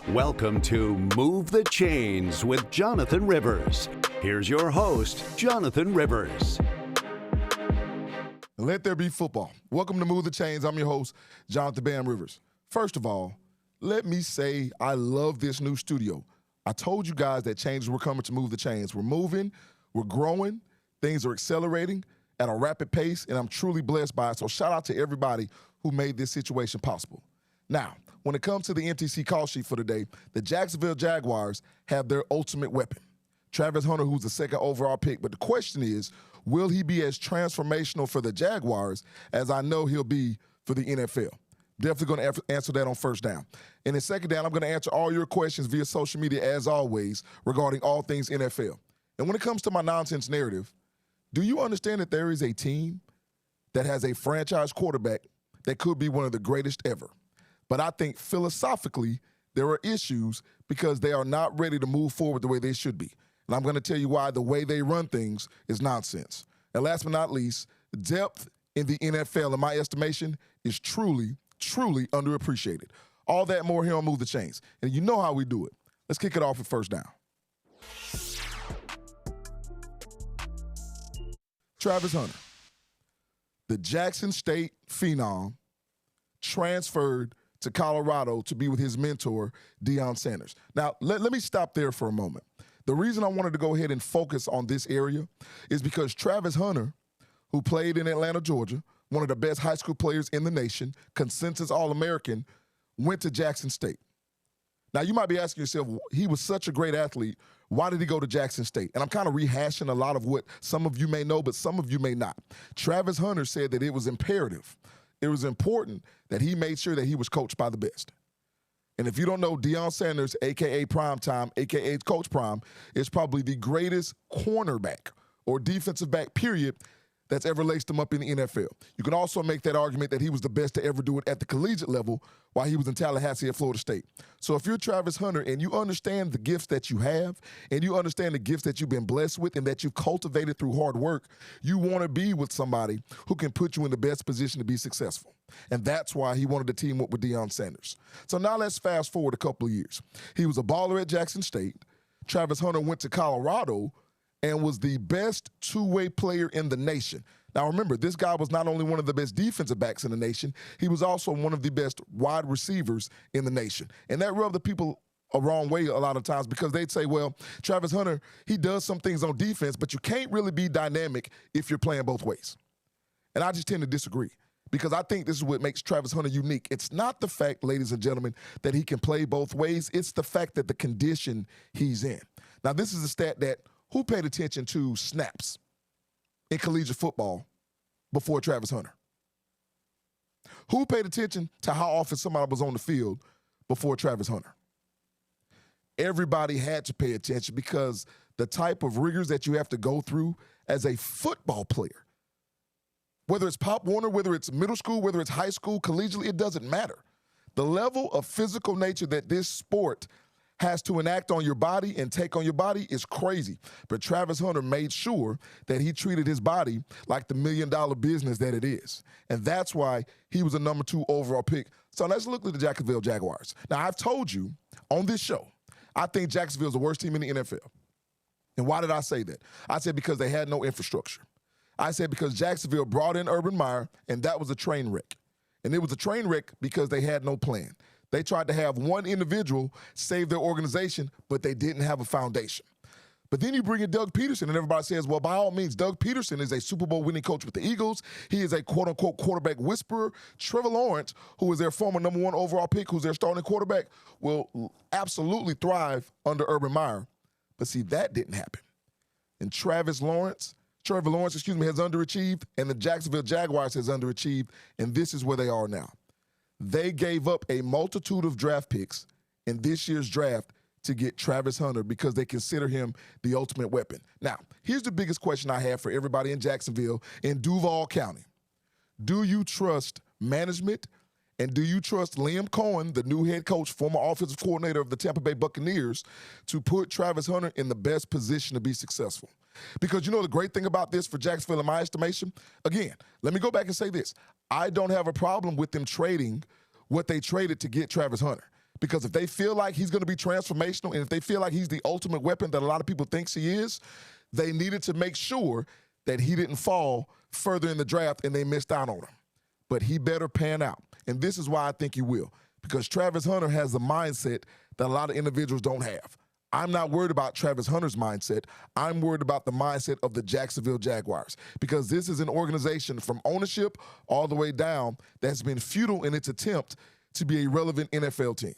Welcome to Move the Chains with Jonathan Rivers. Here's your host, Jonathan Rivers. Let there be football. Welcome to Move the Chains. I'm your host, Jonathan Bam Rivers. First of all, let me say I love this new studio. I told you guys that changes were coming to Move the Chains. We're moving, we're growing, things are accelerating at a rapid pace, and I'm truly blessed by it. So shout out to everybody who made this situation possible. Now, when it comes to the MTC call sheet for today, the Jacksonville Jaguars have their ultimate weapon, Travis Hunter, who's the second overall pick. But the question is, will he be as transformational for the Jaguars as I know he'll be for the NFL? Definitely going to answer that on first down. And in second down, I'm going to answer all your questions via social media, as always, regarding all things NFL. And when it comes to my nonsense narrative, do you understand that there is a team that has a franchise quarterback that could be one of the greatest ever? But I think philosophically, there are issues because they are not ready to move forward the way they should be. And I'm going to tell you why the way they run things is nonsense. And last but not least, depth in the NFL, in my estimation, is truly underappreciated. All that more here on Move the Chains. And you know how we do it. Let's kick it off with first down. Travis Hunter, the Jackson State phenom, transferred to Colorado to be with his mentor, Deion Sanders. Now, let me stop there for a moment. The reason I wanted to go ahead and focus on this area is because Travis Hunter, who played in Atlanta, Georgia, one of the best high school players in the nation, consensus All-American, went to Jackson State. Now, you might be asking yourself, he was such a great athlete, why did he go to Jackson State? And I'm kind of rehashing a lot of what some of you may know, but some of you may not. Travis Hunter said that it was imperative, it was important that he made sure that he was coached by the best. And if you don't know, Deion Sanders, a.k.a. Primetime, a.k.a. Coach Prime, is probably the greatest cornerback or defensive back, period, that's ever laced him up in the NFL. You can also make that argument that he was the best to ever do it at the collegiate level while he was in Tallahassee at Florida State. So if you're Travis Hunter and you understand the gifts that you have and you understand the gifts that you've been blessed with and that you've cultivated through hard work, you want to be with somebody who can put you in the best position to be successful. And that's why he wanted to team up with Deion Sanders. So now let's fast forward a couple of years. He was a baller at Jackson State. Travis Hunter went to Colorado and was the best two-way player in the nation. Now remember, this guy was not only one of the best defensive backs in the nation, he was also one of the best wide receivers in the nation. And that rubbed the people a wrong way a lot of times because they'd say, well, Travis Hunter, he does some things on defense, but you can't really be dynamic if you're playing both ways. And I just tend to disagree because I think this is what makes Travis Hunter unique. It's not the fact, ladies and gentlemen, that he can play both ways. It's the fact that the condition he's in. Now, this is a stat that who paid attention to snaps in collegiate football before Travis Hunter? Who paid attention to how often somebody was on the field before Travis Hunter? Everybody had to pay attention because the type of rigors that you have to go through as a football player, whether it's Pop Warner, whether it's middle school, whether it's high school, collegiately, it doesn't matter. The level of physical nature that this sport has to enact on your body and take on your body is crazy. But Travis Hunter made sure that he treated his body like the million-dollar business that it is. And that's why he was a number 2 overall pick. So let's look at the Jacksonville Jaguars. Now, I've told you on this show, I think Jacksonville's the worst team in the NFL. And why did I say that? I said because they had no infrastructure. I said because Jacksonville brought in Urban Meyer, and that was a train wreck. And it was a train wreck because they had no plan. They tried to have one individual save their organization, but they didn't have a foundation. But then you bring in Doug Peterson, and everybody says, well, by all means, Doug Peterson is a Super Bowl winning coach with the Eagles. He is a quote-unquote quarterback whisperer. Trevor Lawrence, who is their former number 1 overall pick, who's their starting quarterback, will absolutely thrive under Urban Meyer. But see, that didn't happen. And Trevor Lawrence, has underachieved, and the Jacksonville Jaguars has underachieved, and this is where they are now. They gave up a multitude of draft picks in this year's draft to get Travis Hunter because they consider him the ultimate weapon. Now, here's the biggest question I have for everybody in Jacksonville and Duval County. Do you trust management, and do you trust Liam Cohen, the new head coach, former offensive coordinator of the Tampa Bay Buccaneers, to put Travis Hunter in the best position to be successful? Because you know the great thing about this for Jacksonville, in my estimation, again, let me go back and say this. I don't have a problem with them trading what they traded to get Travis Hunter Because if they feel like he's going to be transformational and if they feel like he's the ultimate weapon that a lot of people thinks he is, they needed to make sure that he didn't fall further in the draft and they missed out on him. But he better pan out. And this is why I think he will. Because Travis Hunter has the mindset that a lot of individuals don't have. I'm not worried about Travis Hunter's mindset. I'm worried about the mindset of the Jacksonville Jaguars. Because this is an organization from ownership all the way down that's been futile in its attempt to be a relevant NFL team.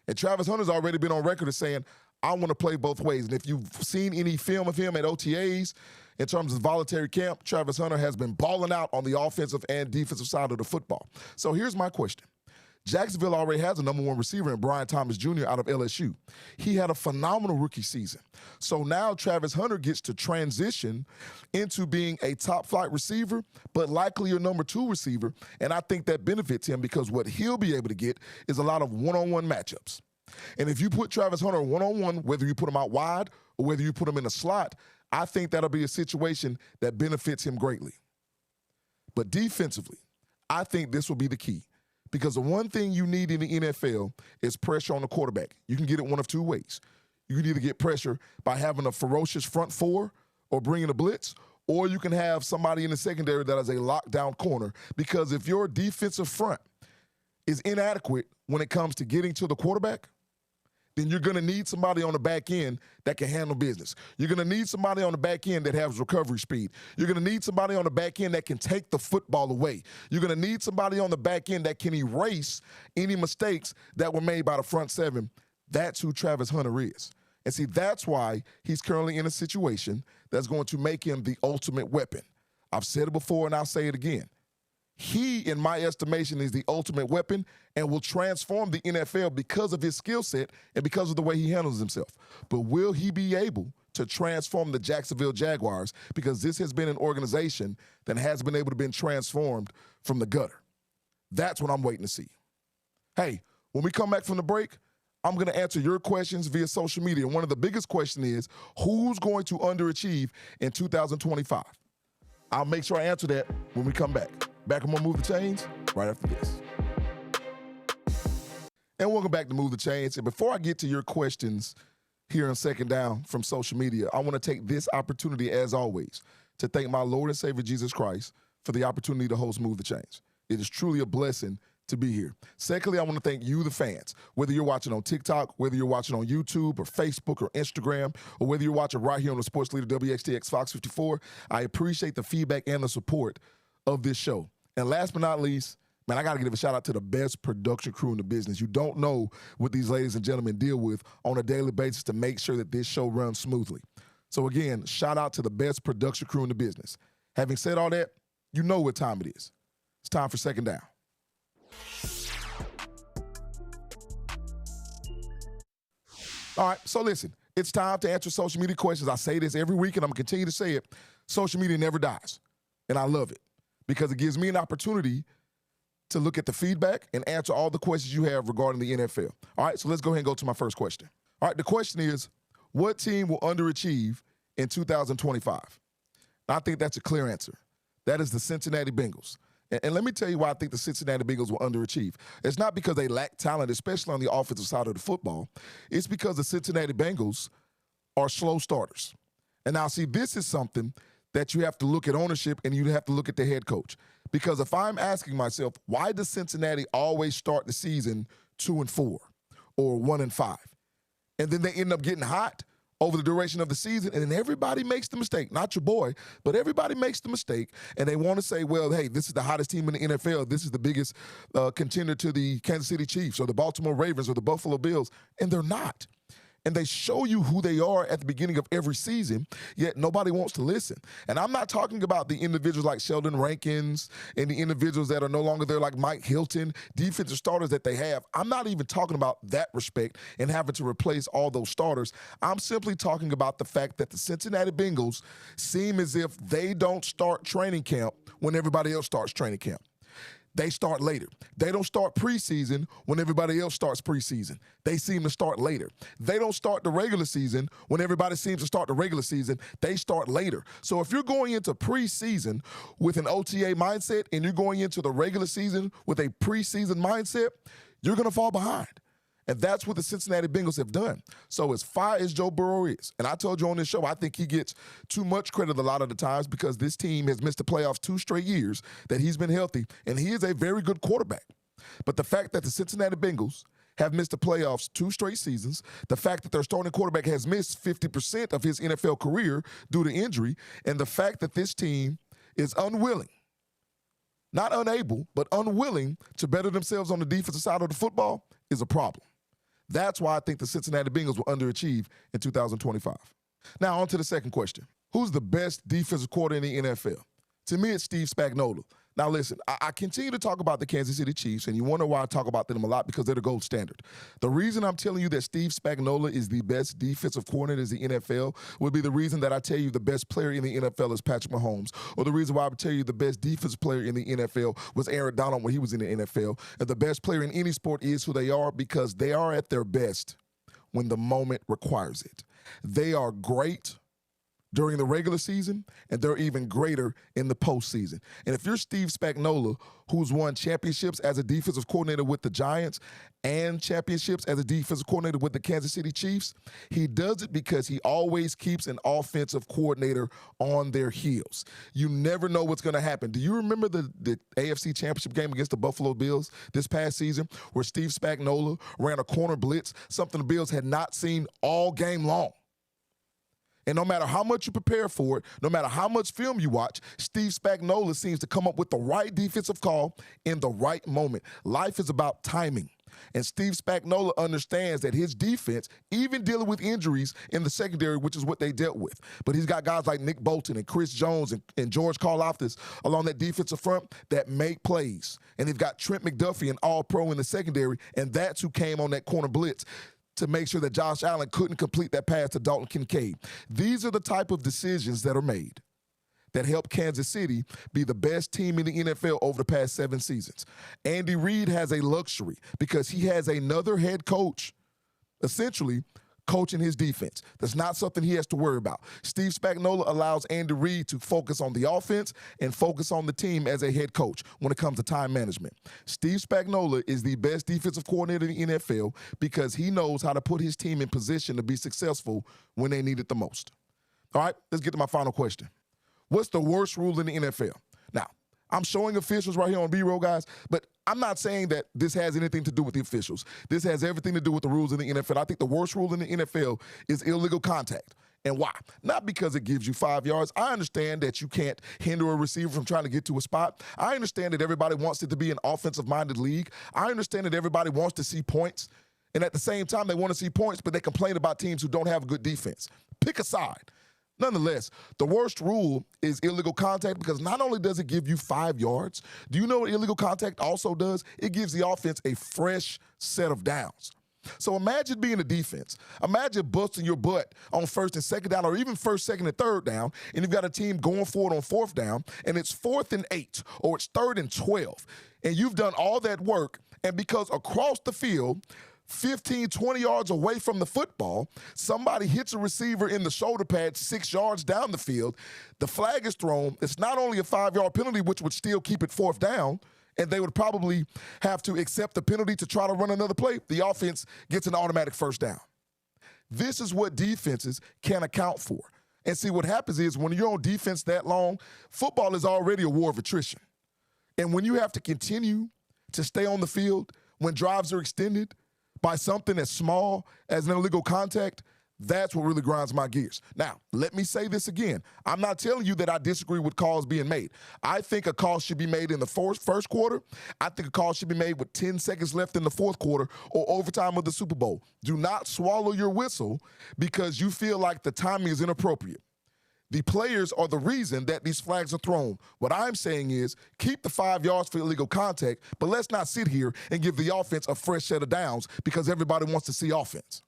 And Travis Hunter's already been on record as saying, I want to play both ways. And if you've seen any film of him at OTAs, in terms of voluntary camp, Travis Hunter has been balling out on the offensive and defensive side of the football. So here's my question. Jacksonville already has a number one receiver in Brian Thomas Jr. out of LSU. He had a phenomenal rookie season. So now Travis Hunter gets to transition into being a top-flight receiver, but likely a number two receiver, and I think that benefits him because what he'll be able to get is a lot of one-on-one matchups. And if you put Travis Hunter one-on-one, whether you put him out wide or whether you put him in a slot, I think that'll be a situation that benefits him greatly. But defensively, I think this will be the key. Because the one thing you need in the NFL is pressure on the quarterback. You can get it one of two ways. You can either get pressure by having a ferocious front four or bringing a blitz, or you can have somebody in the secondary that is a lockdown corner. Because if your defensive front is inadequate when it comes to getting to the quarterback, then you're going to need somebody on the back end that can handle business. You're going to need somebody on the back end that has recovery speed. You're going to need somebody on the back end that can take the football away. You're going to need somebody on the back end that can erase any mistakes that were made by the front seven. That's who Travis Hunter is. And see, that's why he's currently in a situation that's going to make him the ultimate weapon. I've said it before and I'll say it again. He, in my estimation, is the ultimate weapon and will transform the NFL because of his skill set and because of the way he handles himself. But will he be able to transform the Jacksonville Jaguars? Because this has been an organization that has been able to be transformed from the gutter. That's what I'm waiting to see. Hey, when we come back from the break, I'm going to answer your questions via social media. One of the biggest questions is, who's going to underachieve in 2025? I'll make sure I answer that when we come back. Back on Move the Chains right after this. And welcome back to Move the Chains. And before I get to your questions here on Second Down from social media, I want to take this opportunity, as always, to thank my Lord and Savior Jesus Christ for the opportunity to host Move the Chains. It is truly a blessing to be here. Secondly, I want to thank you, the fans, whether you're watching on TikTok, whether you're watching on YouTube or Facebook or Instagram, or whether you're watching right here on the Sports Leader WXTX Fox 54. I appreciate the feedback and the support of this show. And last but not least, man, I got to give a shout out to the best production crew in the business. You don't know what these ladies and gentlemen deal with on a daily basis to make sure that this show runs smoothly. So again, shout out to the best production crew in the business. Having said all that, you know what time it is. It's time for Second Down. All right, so listen, it's time to answer social media questions. I say this every week, and I'm going to continue to say it. Social media never dies, and I love it because it gives me an opportunity to look at the feedback and answer all the questions you have regarding the NFL. All right, so let's go ahead and go to my first question. All right, the question is, what team will underachieve in 2025? I think that's a clear answer. That is the Cincinnati Bengals. And let me tell you why I think the Cincinnati Bengals will underachieve. It's not because they lack talent, especially on the offensive side of the football. It's because the Cincinnati Bengals are slow starters. And now, see, this is something that you have to look at ownership and you have to look at the head coach. Because if I'm asking myself, why does Cincinnati always start the season 2-4 or 1-5? And then they end up getting hot over the duration of the season, and then everybody makes the mistake. Not your boy, but everybody makes the mistake, and they want to say, well, hey, this is the hottest team in the NFL. This is the biggest contender to the Kansas City Chiefs or the Baltimore Ravens or the Buffalo Bills, and they're not. And they show you who they are at the beginning of every season, yet nobody wants to listen. And I'm not talking about the individuals like Sheldon Rankins and the individuals that are no longer there like Mike Hilton, defensive starters that they have. I'm not even talking about that respect and having to replace all those starters. I'm simply talking about the fact that the Cincinnati Bengals seem as if they don't start training camp when everybody else starts training camp. They start later. They don't start preseason when everybody else starts preseason. They seem to start later. They don't start the regular season when everybody seems to start the regular season. They start later. So if you're going into preseason with an OTA mindset and you're going into the regular season with a preseason mindset, you're going to fall behind. And that's what the Cincinnati Bengals have done. So as far as Joe Burrow is, and I told you on this show, I think he gets too much credit a lot of the times because this team has missed the playoffs 2 straight years that he's been healthy, and he is a very good quarterback. But the fact that the Cincinnati Bengals have missed the playoffs 2 straight seasons, the fact that their starting quarterback has missed 50% of his NFL career due to injury, and the fact that this team is unwilling, not unable, but unwilling to better themselves on the defensive side of the football is a problem. That's why I think the Cincinnati Bengals will underachieve in 2025. Now, on to the second question. Who's the best defensive coordinator in the NFL? To me, it's Steve Spagnuolo. Now, listen, I continue to talk about the Kansas City Chiefs, and you wonder why I talk about them a lot because they're the gold standard. The reason I'm telling you that Steve Spagnuolo is the best defensive coordinator in the NFL would be the reason that I tell you the best player in the NFL is Patrick Mahomes, or the reason why I would tell you the best defensive player in the NFL was Aaron Donald when he was in the NFL, and the best player in any sport is who they are because they are at their best when the moment requires it. They are great during the regular season, and they're even greater in the postseason. And if you're Steve Spagnuolo, who's won championships as a defensive coordinator with the Giants and championships as a defensive coordinator with the Kansas City Chiefs, he does it because he always keeps an offensive coordinator on their heels. You never know what's going to happen. Do you remember the AFC Championship game against the Buffalo Bills this past season where Steve Spagnuolo ran a corner blitz, something the Bills had not seen all game long? And no matter how much you prepare for it, no matter how much film you watch, Steve Spagnuolo seems to come up with the right defensive call in the right moment. Life is about timing. And Steve Spagnuolo understands that his defense, even dealing with injuries in the secondary, which is what they dealt with, but he's got guys like Nick Bolton and Chris Jones and George Karlaftis along that defensive front that make plays. And they've got Trent McDuffie, an all-pro in the secondary, and that's who came on that corner blitz to make sure that Josh Allen couldn't complete that pass to Dalton Kincaid. These are the type of decisions that are made that help Kansas City be the best team in the NFL over the past 7 seasons. Andy Reid has a luxury because he has another head coach, essentially, coaching his defense. That's not something he has to worry about. Steve Spagnuolo allows Andy Reid to focus on the offense and focus on the team as a head coach when it comes to time management. Steve Spagnuolo is the best defensive coordinator in the NFL because he knows how to put his team in position to be successful when they need it the most. All right, let's get to my final question. What's the worst rule in the NFL? Now, I'm showing officials right here on B-roll, guys, but I'm not saying that this has anything to do with the officials. This has everything to do with the rules in the NFL. I think the worst rule in the NFL is illegal contact. And why? Not because it gives you 5 yards. I understand that you can't hinder a receiver from trying to get to a spot. I understand that everybody wants it to be an offensive-minded league. I understand that everybody wants to see points. And at the same time, they want to see points, but they complain about teams who don't have a good defense. Pick a side. Nonetheless, the worst rule is illegal contact because not only does it give you 5 yards, do you know what illegal contact also does? It gives the offense a fresh set of downs. So imagine being a defense. Imagine busting your butt on 1st and 2nd down or even 1st, 2nd, and 3rd down, and you've got a team going for it on 4th down, and it's 4th and 8 or it's 3rd and 12, and you've done all that work, and because across the field, 15, 20 yards away from the football, somebody hits a receiver in the shoulder pad 6 yards down the field. The flag is thrown. It's not only a 5-yard penalty, which would still keep it 4th down, and they would probably have to accept the penalty to try to run another play. The offense gets an automatic 1st down. This is what defenses can account for. And see, what happens is when you're on defense that long, football is already a war of attrition. And when you have to continue to stay on the field when drives are extended by something as small as an illegal contact, that's what really grinds my gears. Now, let me say this again. I'm not telling you that I disagree with calls being made. I think a call should be made in the first quarter. I think a call should be made with 10 seconds left in the 4th quarter or overtime of the Super Bowl. Do not swallow your whistle because you feel like the timing is inappropriate. The players are the reason that these flags are thrown. What I'm saying is keep the 5 yards for illegal contact, but let's not sit here and give the offense a fresh set of downs because everybody wants to see offense.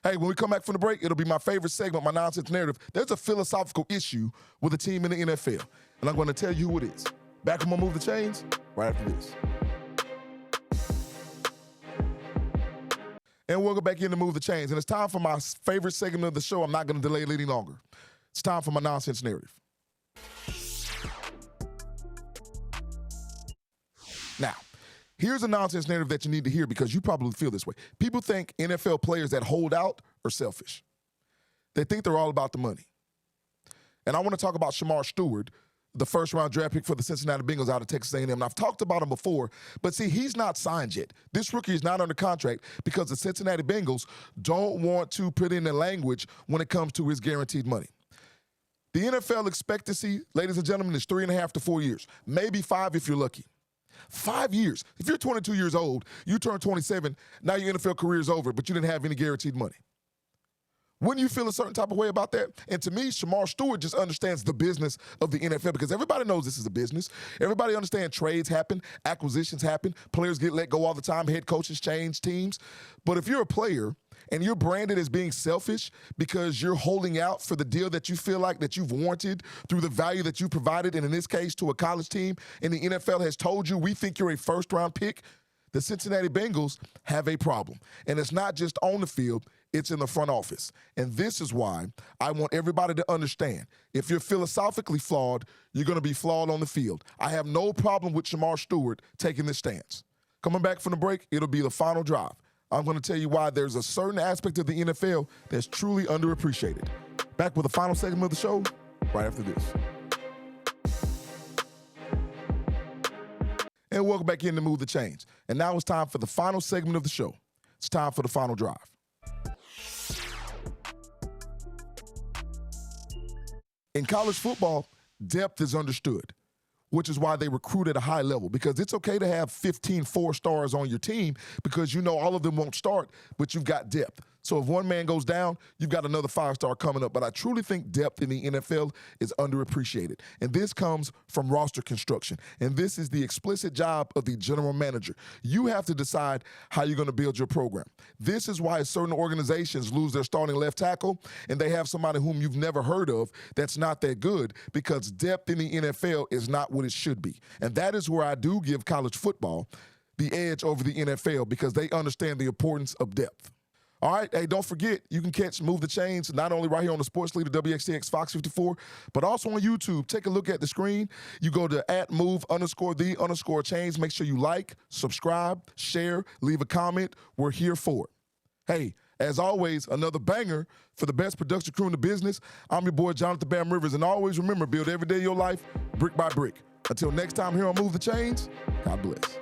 Hey, when we come back from the break, it'll be my favorite segment, my nonsense narrative. There's a philosophical issue with a team in the NFL, and I'm going to tell you who it is. Back when we move the chains, right after this. And we'll go back in to move the chains, and it's time for my favorite segment of the show. I'm not going to delay it any longer. It's time for my nonsense narrative. Now, Here's a nonsense narrative that you need to hear because you probably feel this way. People think NFL players that hold out are selfish. They think they're all about the money. And I want to talk about Shamar Stewart, the first-round draft pick for the Cincinnati Bengals out of Texas A&M. And I've talked about him before, but see, he's not signed yet. This rookie is not under contract because the Cincinnati Bengals don't want to put in the language when it comes to his guaranteed money. The NFL expectancy, ladies and gentlemen, is 3.5 to 4 years, maybe 5 if you're lucky. 5 years. If you're 22 years old, you turn 27, now your NFL career is over, but you didn't have any guaranteed money. Wouldn't you feel a certain type of way about that? And to me, Shamar Stewart just understands the business of the NFL because everybody knows this is a business. Everybody understands trades happen, acquisitions happen, players get let go all the time, head coaches change teams. But if you're a player and you're branded as being selfish because you're holding out for the deal that you feel like that you've warranted through the value that you provided, and in this case to a college team, and the NFL has told you, we think you're a first-round pick, the Cincinnati Bengals have a problem. And it's not just on the field, it's in the front office. And this is why I want everybody to understand, if you're philosophically flawed, you're going to be flawed on the field. I have no problem with Shamar Stewart taking this stance. Coming back from the break, it'll be the final drive. I'm going to tell you why there's a certain aspect of the NFL that's truly underappreciated. Back with the final segment of the show right after this. And welcome back in to Move the Chains. And now it's time for the final segment of the show. It's time for the final drive. In college football, depth is understood, which is why they recruit at a high level, because it's okay to have 15 4-stars on your team because you know all of them won't start, but you've got depth. So if one man goes down, you've got another 5-star coming up. But I truly think depth in the NFL is underappreciated. And this comes from roster construction. And this is the explicit job of the general manager. You have to decide how you're going to build your program. This is why certain organizations lose their starting left tackle and they have somebody whom you've never heard of that's not that good, because depth in the NFL is not what it should be. And that is where I do give college football the edge over the NFL, because they understand the importance of depth. All right, hey, don't forget, you can catch Move the Chains not only right here on the Sports Leader WXTX Fox 54, but also on YouTube. Take a look at the screen. You go to @move_the_chains. Make sure you like, subscribe, share, leave a comment. We're here for it. Hey, as always, another banger for the best production crew in the business. I'm your boy, Jonathan Bam Rivers, and always remember, build every day of your life brick by brick. Until next time here on Move the Chains, God bless.